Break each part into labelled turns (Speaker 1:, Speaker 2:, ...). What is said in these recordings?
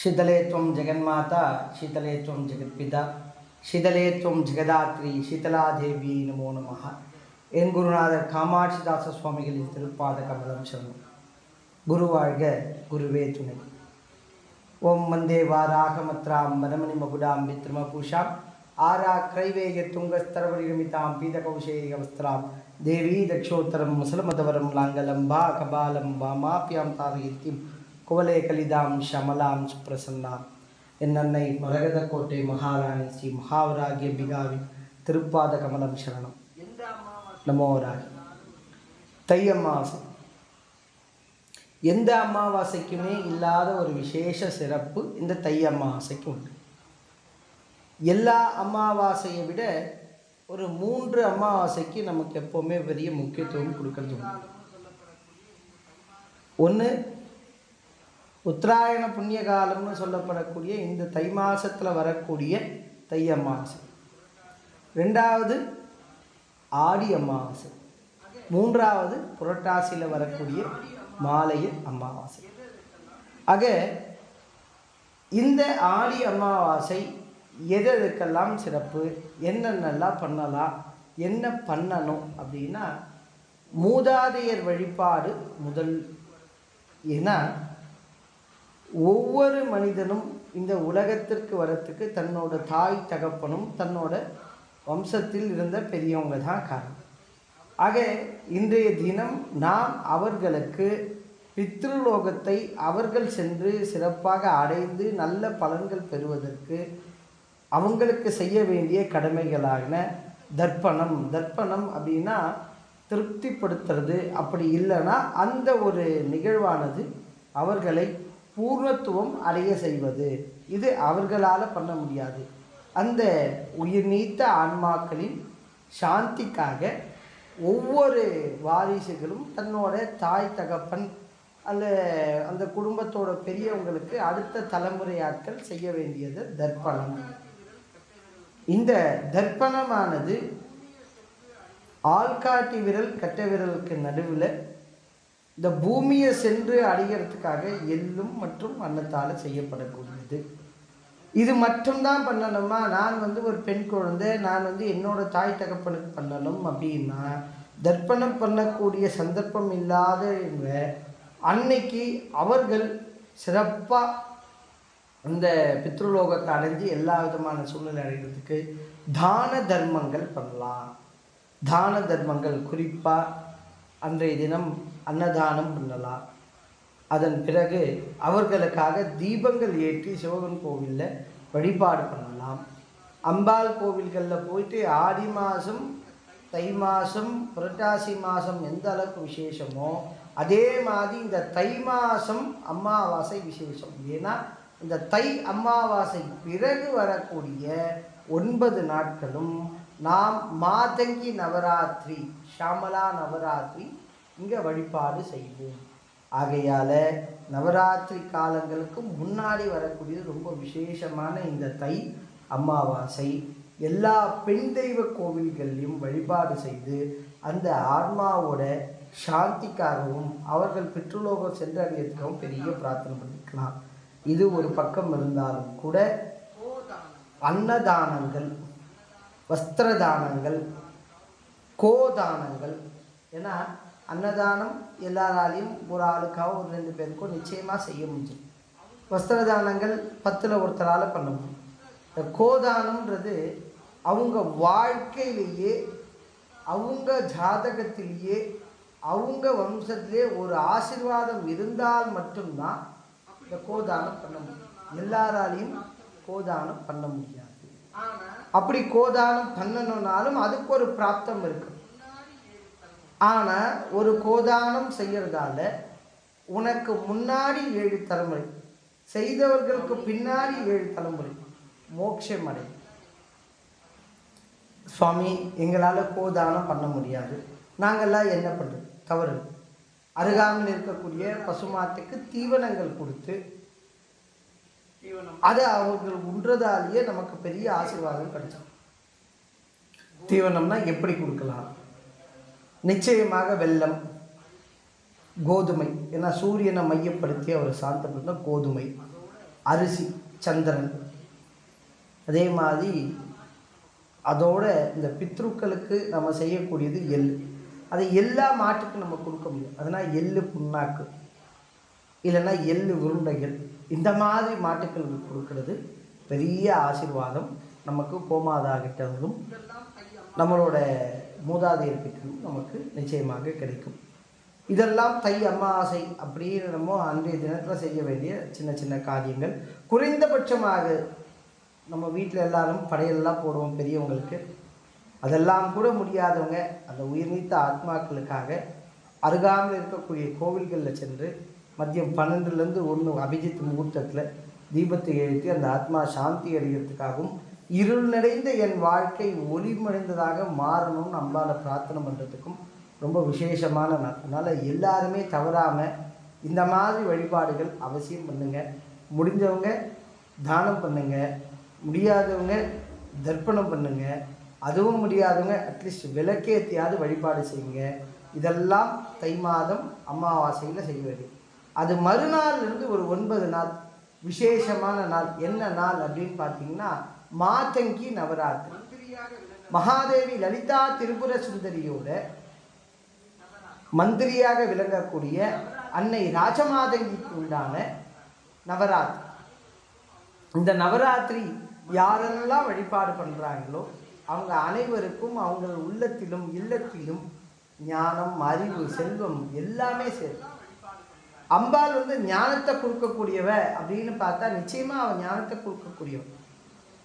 Speaker 1: शीतले त्वं जगन्माता शीतले त्वं जगत्पिता शीतले त्वं जगदात्री शीतला देवी नमो नमः என் குருநாதர் காமாட்சிதாச சுவாமிகளின் திருப்பாத கமலம் சரணம். குரு வாழ்க, குருவே துணை. ஓம் வந்தே வாராகமத்ராம் வனமணி மகுடாம் வித்ரமபூஷாம் ஆரா கிரைவேய துங்கஸ்தரவரிகமிதாம் பீதகௌஷேயவஸ்திராம் தேவி தக்ஷோத்தரம் முசலமதவரம் லாங்கலம்பா கபாலம் வாமாபியாம் தாரயித்திம் குவலே கலிதாம் ஷமலாம் சுப்பிரசன்னாம். என் அன்னை மரகத கோட்டை மகாராணி ஸ்ரீ மகாவராகிய பிகாவின் திருப்பாத கமலம் சரணம். நமோராகி. தை அமாவாசை எந்த அமாவாசைக்குமே இல்லாத ஒரு விசேஷ சிறப்பு இந்த தை அமாவாசைக்கு உண்டு. எல்லா அமாவாசையை விட ஒரு 3 அமாவாசைக்கு நமக்கு எப்போவுமே பெரிய முக்கியத்துவம் கொடுக்கறது உண்டு. ஒன்று, உத்தராயண புண்ணிய காலம்னு சொல்லப்படக்கூடிய இந்த தை மாதத்தில் வரக்கூடிய தை அமாவாசை. 2வது ஆடி அமாவாசை. 3வது புரட்டாசியில் வரக்கூடிய மாலைய அமாவாசை. ஆக இந்த ஆடி அமாவாசை எதற்கெல்லாம் சிறப்பு, என்னென்னலாம் பண்ணலாம், என்ன பண்ணணும் அப்படின்னா, மூதாதையர் வழிபாடு முதல். ஏன்னா ஒவ்வொரு மனிதனும் இந்த உலகத்திற்கு வரத்துக்கு தன்னோட தாய் தகப்பனும் தன்னோட வம்சத்தில் இருந்த பெரியவங்க தான் காரணம். ஆக இன்றைய தினம் நாம் அவர்களுக்கு பித்ருலோகத்தை அவர்கள் சென்று சிறப்பாக அடைந்து நல்ல பலன்கள் பெறுவதற்கு அவங்களுக்கு செய்ய வேண்டிய கடமைகளான தர்ப்பணம். தர்ப்பணம் அப்படின்னா திருப்திப்படுத்துறது. அப்படி இல்லைன்னா அந்த ஒரு நிகழ்வானது அவர்களை பூர்ணத்துவம் அடைய செய்வது. இது அவர்களால் பண்ண முடியாது. அந்த உயிர் நீத்த ஆன்மாக்களின் சாந்திக்காக ஒவ்வொரு வாரிசுகளும் தன்னோட தாய் தகப்பன் அந்த குடும்பத்தோட பெரியவங்களுக்கு அடுத்த தலைமுறையாட்கள் செய்ய வேண்டியது தர்ப்பணம். இந்த தர்ப்பணமானது ஆள்காட்டி விரல் கட்டை விரலுக்கு நடுவில் இந்த பூமியை சென்று அடைகிறதுக்காக எள்ளும் மற்றும் அன்னத்தால் செய்யப்படக்கூடியது. இது மட்டும்தான் பண்ணணுமா, நான் ஒரு பெண் குழந்தை, நான் என்னோட தாய் தகப்பனுக்கு பண்ணணும் அப்படின்னா தர்ப்பணம் பண்ணக்கூடிய சந்தர்ப்பம் இல்லாதவங்க அன்னைக்கு அவர்கள் சிறப்பாக அந்த பித்ருலோகத்தை அடைஞ்சு எல்லா விதமான சூழ்நிலை அடைகிறதுக்கு தான தர்மங்கள் பண்ணலாம். தான தர்மங்கள் குறிப்பாக அன்றைய தினம் அன்னதானம் பண்ணலாம். அதன் பிறகு அவர்களுக்காக தீபங்கள் ஏற்றி சிவகன் கோவிலில் வழிபாடு பண்ணலாம். அம்பாள் கோவில்களில் போயிட்டு ஆடி மாதம், தை மாதம், புரட்டாசி மாதம் எந்த அளவுக்கு விசேஷமோ அதே மாதிரி இந்த தை மாதம் அமாவாசை விசேஷம். ஏன்னா இந்த தை அமாவாசை பிறகு வரக்கூடிய 9 நாட்களும் நாம் மாதங்கி நவராத்திரி, ஷாமலா நவராத்திரி இங்கே வழிபாடு செய்வோம். ஆகையால் நவராத்திரி காலங்களுக்கு முன்னாடி வரக்கூடியது ரொம்ப விசேஷமான இந்த தை அமாவாசை எல்லா பெண் தெய்வ கோவில்களையும் வழிபாடு செய்து அந்த ஆன்மாவோட சாந்திக்காகவும் அவர்கள் பித்ருலோகம் சென்றடையத்துக்காகவும் பெரிய பிரார்த்தனை பண்ணிக்கலாம். இது ஒரு பக்கம் இருந்தாலும் கூட அன்னதானங்கள், வஸ்திரதானங்கள், கோதானங்கள். ஏன்னா அன்னதானம் எல்லாராலையும் ஒரு ஆளுக்காக ஒரு 2 பேருக்கோ நிச்சயமாக செய்ய முடியும். வஸ்திரதானங்கள் 10ல் ஒருத்தரால் பண்ண முடியும். இந்த கோதானம்ன்றது அவங்க வாழ்க்கையிலேயே, அவங்க ஜாதகத்திலேயே, அவங்க வம்சத்திலே ஒரு ஆசீர்வாதம் இருந்தால் மட்டும்தான் இந்த கோதானம் பண்ண முடியும். எல்லாராலையும் கோதானம் பண்ண முடியாது. அப்படி கோதானம் பண்ணணுன்னாலும் அதுக்கு ஒரு பிராப்தம் இருக்கு. ஆனால் ஒரு கோதானம் செய்கிறதால உனக்கு முன்னாடி 7 தலைமுறை செய்தவர்களுக்கு பின்னாடி 7 தலைமுறை மோட்சம் அடையும். சுவாமி, எங்களால் கோதானம் பண்ண முடியாது, நாங்கள்லாம் என்ன பண்ணுறது? தவறு. அருகாமையில் இருக்கக்கூடிய பசுமாட்டுக்கு தீவனங்கள் கொடுத்து அது அவர்கள் உண்றதாலேயே நமக்கு பெரிய ஆசீர்வாதம் கிடைச்சோம். தீவனம்னா எப்படி கொடுக்கலாம்? நிச்சயமாக வெல்லம், கோதுமை. ஏன்னா சூரியனை மையப்படுத்தி அவர் சாந்தப்படுத்த கோதுமை, அரிசி சந்திரன். அதே மாதிரி அதோட இந்த பித்ருக்களுக்கு நம்ம செய்யக்கூடியது எள். அதை எல்லா மாட்டுக்கும் நம்ம கொடுக்க முடியும். அதனால் எள்ளு புண்ணாக்கு இல்லைன்னா எள்ளு உருண்டைகள் இந்த மாதிரி மாட்டுக்களுக்கு கொடுக்கறது பெரிய ஆசீர்வாதம். நமக்கு கோமாதா கிட்டவங்களும் நம்மளோட மூதாதையர்கிட்டும் நமக்கு நிச்சயமாக கிடைக்கும். இதெல்லாம் தை அமாவாசை அப்படின்னு நம்ம அன்றைய தினத்தில் செய்ய வேண்டிய சின்ன சின்ன காரியங்கள். குறைந்தபட்சமாக நம்ம வீட்டில் எல்லாரும் படையெல்லாம் போடுவோம் பெரியவங்களுக்கு. அதெல்லாம் கூட முடியாதவங்க அந்த உயிர்நீத்த ஆத்மாக்களுக்காக அருகாமல் இருக்கக்கூடிய கோவில்களில் சென்று மதியம் 12லேருந்து 1 அபிஜித் முகூர்த்தத்தில் தீபத்தை எழுத்தி அந்த ஆத்மா சாந்தி அடைகிறதுக்காகவும் இருள் நிறைந்த என் வாழ்க்கை ஒளிமடைந்ததாக மாறணும்னு நம்மளால் பிரார்த்தனை பண்ணுறதுக்கும் ரொம்ப விசேஷமான நாள். அதனால் எல்லாருமே தவறாமல் இந்த மாதிரி வழிபாடுகள் அவசியம் பண்ணுங்கள். முடிஞ்சவங்க தானம் பண்ணுங்கள், முடியாதவங்க தர்ப்பணம் பண்ணுங்கள், அதுவும் முடியாதவங்க அட்லீஸ்ட் விளக்கேற்றியாவது வழிபாடு செய்யுங்க. இதெல்லாம் தை மாதம் அமாவாசையில் செய்ய வேண்டியது. அது மறுநாள்லேருந்து ஒரு 9 நாள் விசேஷமான நாள். என்ன நாள் அப்படின்னு பார்த்தீங்கன்னா மாதங்கி நவராத்திரி. மகாதேவி லலிதா திரிபுர சுந்தரியோட மந்திரியாக விளங்கக்கூடிய அன்னை ராஜமாதங்கிக்கு உண்டான நவராத்திரி. இந்த நவராத்திரி யாரெல்லாம் வழிபாடு பண்ணுறாங்களோ அவங்க அனைவருக்கும் அவங்க உள்ளத்திலும் இல்லத்திலும் ஞானம், அறிவு, செல்வம் எல்லாமே சேரும். அம்பாள் ஞானத்தை கொடுக்கக்கூடியவ அப்படின்னு பார்த்தா நிச்சயமாக அவன் ஞானத்தை கொடுக்கக்கூடியவன்.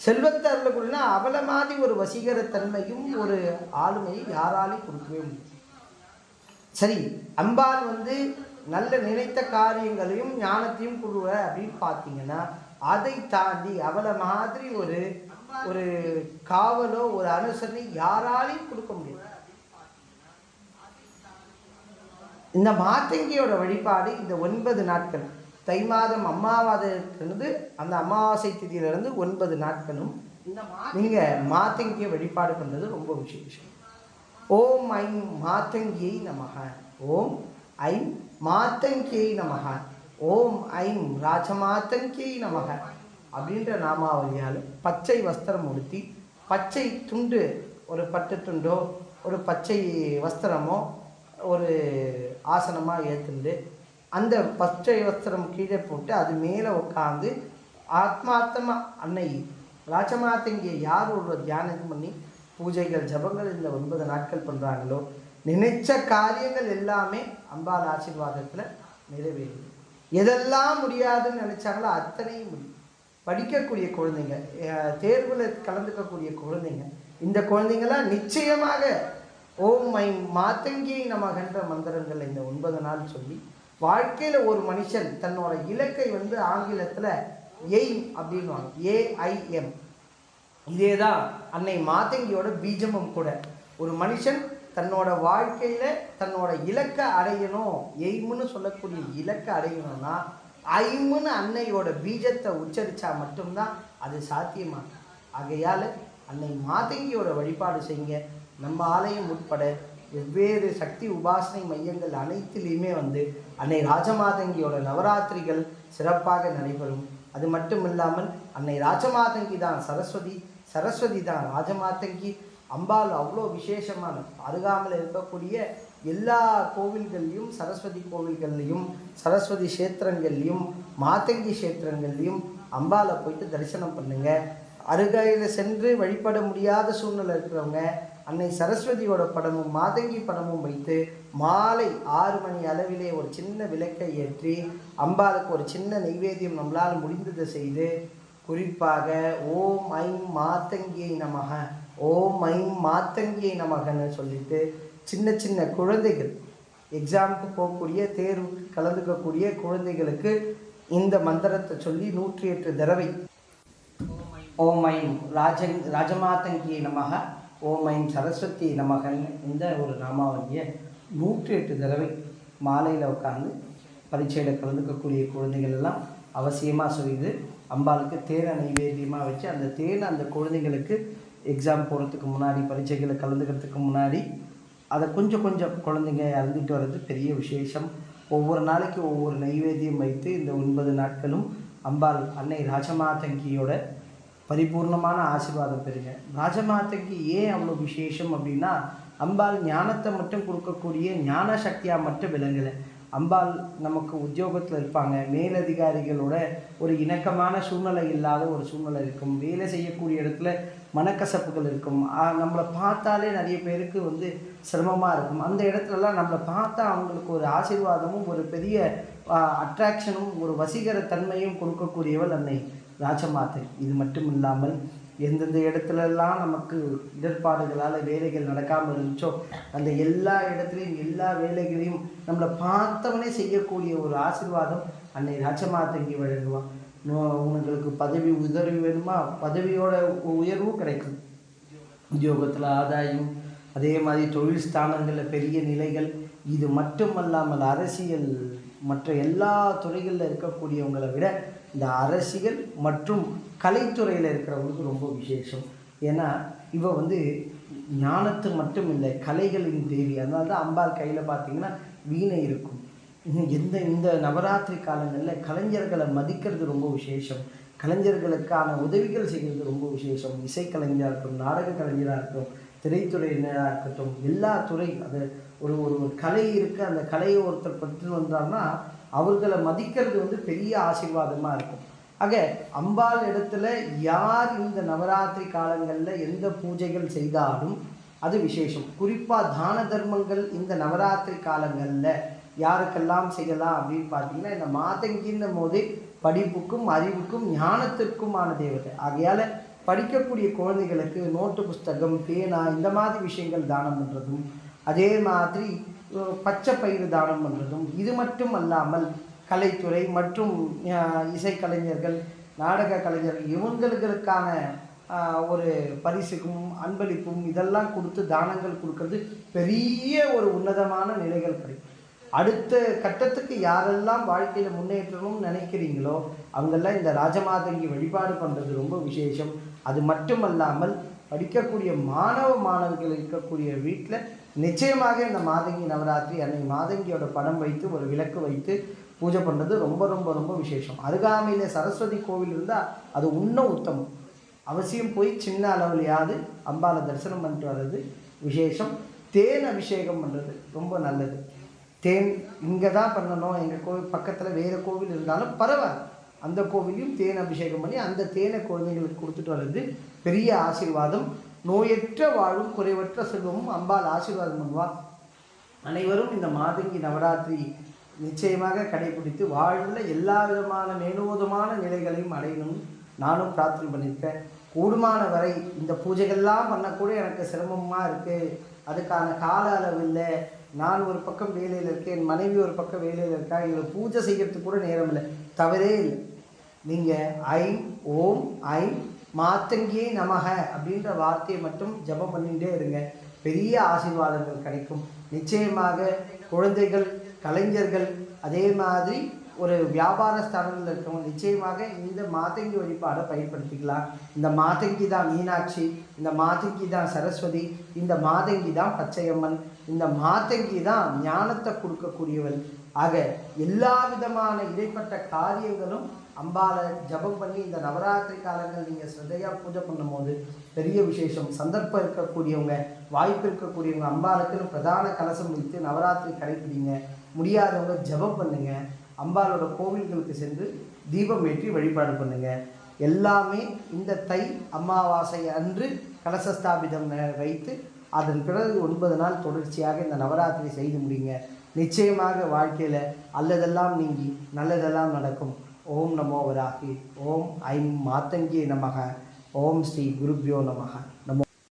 Speaker 1: செல்வத்தை அருளக்கூடியனா அவளை மாதிரி ஒரு வசீகரத்தன்மையும் ஒரு ஆளுமையும் யாராலையும் கொடுக்கவே முடியும். சரி, அம்பாள் நல்ல நினைத்த காரியங்களையும் ஞானத்தையும் கொடுவ அப்படின்னு பார்த்தீங்கன்னா அதை தாண்டி அவளை மாதிரி ஒரு காவலோ ஒரு அனுசரணை யாராலையும் கொடுக்க முடியாது. இந்த மாதங்கியோட வழிபாடு இந்த 9 நாட்கள் தை மாதம் அமாவாசையிலிருந்து அந்த அமாவாசை திதியிலிருந்து 9 நாட்களும் நீங்கள் மாதங்கியை வழிபாடு பண்ணுறது ரொம்ப விசேஷம். ஓம் ஐம் மாதங்கியை நமக, ஓம் ஐம் மாதங்கியை நமக, ஓம் ஐம் ராஜமாதங்கியை நமக அப்படின்ற நாமாவளியால் பச்சை வஸ்திரம் உடுத்தி பச்சை துண்டு, ஒரு பட்டு துண்டோ ஒரு பச்சை வஸ்திரமோ ஒரு ஆசனமாக ஏற்றுண்டு அந்த பச்சை வஸ்திரம் கீழே போட்டு அது மேலே உட்காந்து ஆத்மார்த்தமாக அன்னை ராஜமாதங்கியை யார் ஒரு தியானம் பண்ணி பூஜைகள் ஜபங்கள் இந்த 9 நாட்கள் பண்ணுறாங்களோ நினைச்ச காரியங்கள் எல்லாமே அம்பாள் ஆசீர்வாதத்தில் நிறைவேறுது. எதெல்லாம் முடியாதுன்னு நினச்சாங்களோ அத்தனையும் முடியும். படிக்கக்கூடிய குழந்தைங்க, தேர்வில் கலந்துக்கக்கூடிய குழந்தைங்க, இந்த குழந்தைங்களாம் நிச்சயமாக ஓம் ஐம் மாதங்கியை நமகன்ற மந்திரங்கள் இந்த 9 நாள் சொல்லி வாழ்க்கையில் ஒரு மனுஷன் தன்னோட இலக்கை ஆங்கிலத்தில் எய்ம் அப்படின்வாங்க, AIM. இதே தான் அன்னை மாதங்கியோட பீஜமும் கூட. ஒரு மனுஷன் தன்னோட வாழ்க்கையில் தன்னோட இலக்கை அடையணும், எய்ம்னு சொல்லக்கூடிய இலக்கை அடையணும்னா ஐம்னு அன்னையோட பீஜத்தை உச்சரித்தா மட்டும்தான் அது சாத்தியமாகும். ஆகையால் அன்னை மாதங்கியோட வழிபாடு செய்யுங்க. நம்ம ஆலயம் உட்பட வெவ்வேறு சக்தி உபாசனை மையங்கள் அனைத்திலையுமே அன்னை ராஜமாதங்கியோட நவராத்திரிகள் சிறப்பாக நடைபெறும். அது மட்டும் இல்லாமல் அன்னை ராஜமாதங்கி தான் சரஸ்வதி, சரஸ்வதி தான் ராஜமாதங்கி. அம்பாள் அவ்வளோ விசேஷமான அருகாமல் இருக்கக்கூடிய எல்லா கோவில்கள்லையும், சரஸ்வதி கோவில்கள்லையும், சரஸ்வதி கஷேத்திரங்கள்லையும், மாதங்கி கஷேத்திரங்கள்லையும் அம்பாளை போயிட்டு தரிசனம் பண்ணுங்க. அருகையில் சென்று வழிபட முடியாத சூழ்நிலை இருக்கிறவங்க அன்னை சரஸ்வதியோட படமும் மாதங்கி படமும் வைத்து மாலை 6 மணி அளவிலே ஒரு சின்ன விளக்கை ஏற்றி அம்பாளுக்கு ஒரு சின்ன நைவேத்தியம் நம்மளால் முடிந்ததை செய்து குறிப்பாக ஓம் ஐம் மாதங்கியை நமக, ஓம் ஐம் மாதங்கியை நமகன்னு சொல்லிட்டு சின்ன சின்ன குழந்தைகள், எக்ஸாமுக்கு போகக்கூடிய தேர்வுக்கு கலந்துக்கக்கூடிய குழந்தைகளுக்கு இந்த மந்திரத்தை சொல்லி 108 தடவை ஓம் ஐம் ராஜமாதங்கியை நமக, ஓம் ஐம் சரஸ்வதி நமகன் இந்த ஒரு நாமாவளியை 108 தடவை மாலையில் உட்காந்து பரீட்சையில் கலந்துக்கக்கூடிய குழந்தைகள் எல்லாம் அவசியமாக சொல்லிது அம்பாளுக்கு தேனை நைவேத்தியமாக வச்சு அந்த தேனை அந்த குழந்தைங்களுக்கு எக்ஸாம் போகிறதுக்கு முன்னாடி, பரீட்சைகளை கலந்துக்கிறதுக்கு முன்னாடி அதை கொஞ்சம் கொஞ்சம் குழந்தைங்க இறந்துட்டு வர்றது பெரிய விசேஷம். ஒவ்வொரு நாளைக்கு ஒவ்வொரு நைவேத்தியம் வைத்து இந்த 9 நாட்களும் அம்பாள் அன்னை ராஜமாதங்கியோட பரிபூர்ணமான ஆசீர்வாதம் பெறுங்க. ராஜமாதங்கி ஏன் அவ்வளோ விசேஷம் அப்படின்னா, அம்பாள் ஞானத்தை மட்டும் கொடுக்கக்கூடிய ஞான சக்தியாக மட்டும் விளங்கலை. அம்பாள் நமக்கு உத்தியோகத்தில் இருப்பாங்க, மேலதிகாரிகளோட ஒரு இணக்கமான சூழ்நிலை இல்லாத ஒரு சூழ்நிலை இருக்கும், வேலை செய்யக்கூடிய இடத்துல மனக்கசப்புகள் இருக்கும், நம்மளை பார்த்தாலே நிறைய பேருக்கு சிரமமாக இருக்கும். அந்த இடத்துலலாம் நம்மளை பார்த்தா அவங்களுக்கு ஒரு ஆசீர்வாதமும் ஒரு பெரிய அட்ராக்ஷனும் ஒரு வசீகர தன்மையும் கொடுக்கக்கூடியவள் அன்னை ராஜமாதை. இது மட்டும் இல்லாமல் எந்தெந்த இடத்துலலாம் நமக்கு இடர்பாடுகளால் வேலைகள் நடக்காமல் இருந்துச்சோ அந்த எல்லா இடத்துலையும் எல்லா வேலைகளையும் நம்மளை பார்த்தவனே செய்யக்கூடிய ஒரு ஆசீர்வாதம் அன்னை ராஜமாதங்கி வழங்குவான். உங்களுக்கு பதவி உதவி வேணுமா, பதவியோட உயர்வும் கிடைக்கும், உத்தியோகத்தில் ஆதாயம், அதே மாதிரி தொழில் ஸ்தானங்களில் பெரிய நிலைகள். இது மட்டுமல்லாமல் அரசியல் மற்ற எல்லா துறைகளில் இருக்கக்கூடியவங்களை விட இந்த அரசியல் மற்றும் கலைத்துறையில் இருக்கிறவங்களுக்கு ரொம்ப விசேஷம். ஏன்னா இவ ஞானத்து மட்டும் இல்லை, கலைகளின் தேவி. அதனால தான் அம்பாள் கையில் பார்த்திங்கன்னா வீணை இருக்கும். இந்த நவராத்திரி காலங்களில் கலைஞர்களை மதிக்கிறது ரொம்ப விசேஷம், கலைஞர்களுக்கான உதவிகள் செய்கிறது ரொம்ப விசேஷம். இசைக்கலைஞராக இருக்கட்டும், நாடக கலைஞராக இருக்கட்டும், திரைத்துறையினராக இருக்கட்டும், எல்லா துறை அது ஒரு கலை இருக்குது. அந்த கலையை ஒருத்தர் பற்றி வந்தார்னா அவர்களை மதிக்கிறது பெரிய ஆசீர்வாதமாக இருக்கும். ஆக அம்பாள் இடத்துல யார் இந்த நவராத்திரி காலங்களில் எந்த பூஜைகள் செய்தாலும் அது விசேஷம். குறிப்பாக தான தர்மங்கள் இந்த நவராத்திரி காலங்களில் யாருக்கெல்லாம் செய்யலாம் அப்படின்னு பார்த்தீங்கன்னா, இந்த மாதங்கின்னும் போதே படிப்புக்கும் அறிவுக்கும் ஞானத்திற்குமான தேவதை. ஆகையால் படிக்கக்கூடிய குழந்தைகளுக்கு நோட்டு புஸ்தகம், பேனா இந்த மாதிரி விஷயங்கள் தானம் பண்ணுறதும், அதே மாதிரி பச்சை பயிறு தானம் பண்ணுறதும், இது மட்டும் அல்லாமல் கலைத்துறை மற்றும் இசைக்கலைஞர்கள், நாடக கலைஞர்கள் இவங்களுக்கான ஒரு பரிசுக்கும் அன்பளிப்பும் இதெல்லாம் கொடுத்து தானங்கள் கொடுக்கறது பெரிய ஒரு உன்னதமான நிலைகள் கிடைக்கும். அடுத்த கட்டத்துக்கு யாரெல்லாம் வாழ்க்கையில் முன்னேற்றணும்னு நினைக்கிறீங்களோ அவங்கெல்லாம் இந்த ராஜமாதங்கி வழிபாடு பண்ணுறது ரொம்ப விசேஷம். அது மட்டுமல்லாமல் படிக்கக்கூடிய மாணவர்கள் இருக்கக்கூடிய வீட்டில் நிச்சயமாக இந்த மாதங்கி நவராத்திரி அன்னை மாதங்கியோட படம் வைத்து ஒரு விளக்கு வைத்து பூஜை பண்ணுறது ரொம்ப ரொம்ப ரொம்ப விசேஷம். அருகாமையில் சரஸ்வதி கோவில் இருந்தால் அது இன்னும் உத்தமம். அவசியம் போய் சின்ன அளவுலையாவது அம்பாலை தரிசனம் பண்ணிட்டு வர்றது விசேஷம். தேன் அபிஷேகம் பண்ணுறது ரொம்ப நல்லது. தேன் இங்கே தான் பண்ணணும், எங்கள் கோவில் பக்கத்தில் வேறு கோவில் இருந்தாலும் பரவாயில்ல, அந்த கோவிலையும் தேன் அபிஷேகம் பண்ணி அந்த தேனை குழந்தைங்களுக்கு கொடுத்துட்டு வர்றது பெரிய ஆசீர்வாதம். நோயற்ற வாழும் குறைவற்ற செல்வமும் அம்பாள் ஆசீர்வாதம் பண்ணுவாள். அனைவரும் இந்த மாதங்கி நவராத்திரி நிச்சயமாக கடைபிடித்து வாழ்வில் எல்லா விதமான மேலோதமான நிலைகளையும் அடையணும்னு நானும் பிரார்த்தனை பண்ணியிருக்கேன். கூடுமான வரை இந்த பூஜைகள்லாம் பண்ணக்கூட எனக்கு சிரமமாக இருக்குது, அதுக்கான கால அளவு இல்லை, நான் ஒரு பக்கம் வேலையில் இருக்கேன், என் மனைவி ஒரு பக்கம் வேலையில் இருக்கா, எங்களை பூஜை செய்கிறதுக்கு கூட நேரம் இல்லை, தவறே இல்லை. நீங்கள் ஐம் ஓம் ஐம் மாதங்கியே நமக அப்படின்ற வார்த்தையை மட்டும் ஜபம் பண்ணிகிட்டே இருங்க, பெரிய ஆசீர்வாதங்கள் கிடைக்கும். நிச்சயமாக குழந்தைகள், கலைஞர்கள், அதே மாதிரி ஒரு வியாபார ஸ்தானத்தில் இருக்கவங்க நிச்சயமாக இந்த மாதங்கி வழிபாடை பயன்படுத்திக்கலாம். இந்த மாதங்கி தான் மீனாட்சி, இந்த மாதங்கி தான் சரஸ்வதி, இந்த மாதங்கி தான் பச்சையம்மன், இந்த மாதங்கி தான் ஞானத்தை கொடுக்கக்கூடியவள். ஆக எல்லா விதமான இடைப்பட்ட காரியங்களும் அம்பாலை ஜபம் பண்ணி இந்த நவராத்திரி காலங்கள் நீங்கள் ஸ்ரத்தையாக பூஜை பண்ணும் போது பெரிய விசேஷம். சந்தர்ப்பம் இருக்கக்கூடியவங்க, வாய்ப்பு இருக்கக்கூடியவங்க அம்பாளுக்குன்னு பிரதான கலசம் வைத்து நவராத்திரி கடைப்பிடிங்க. முடியாதவங்க ஜபம் பண்ணுங்க, அம்பாலோட கோவில்களுக்கு சென்று தீபம் ஏற்றி வழிபாடு பண்ணுங்க. எல்லாமே இந்த தை அமாவாசை அன்று கலசஸ்தாபிதம் வைத்து அதன் பிறகு 9 நாள் தொடர்ச்சியாக இந்த நவராத்திரி செய்து முடிங்க. நிச்சயமாக வாழ்க்கையில் அல்லதெல்லாம் நீங்கி நல்லதெல்லாம் நடக்கும். ஓம் நமோ வராகி, ஓம் ஐம் மாதங்கியே நமக, ஓம் ஸ்ரீ குருப்யோ நமக. நமோ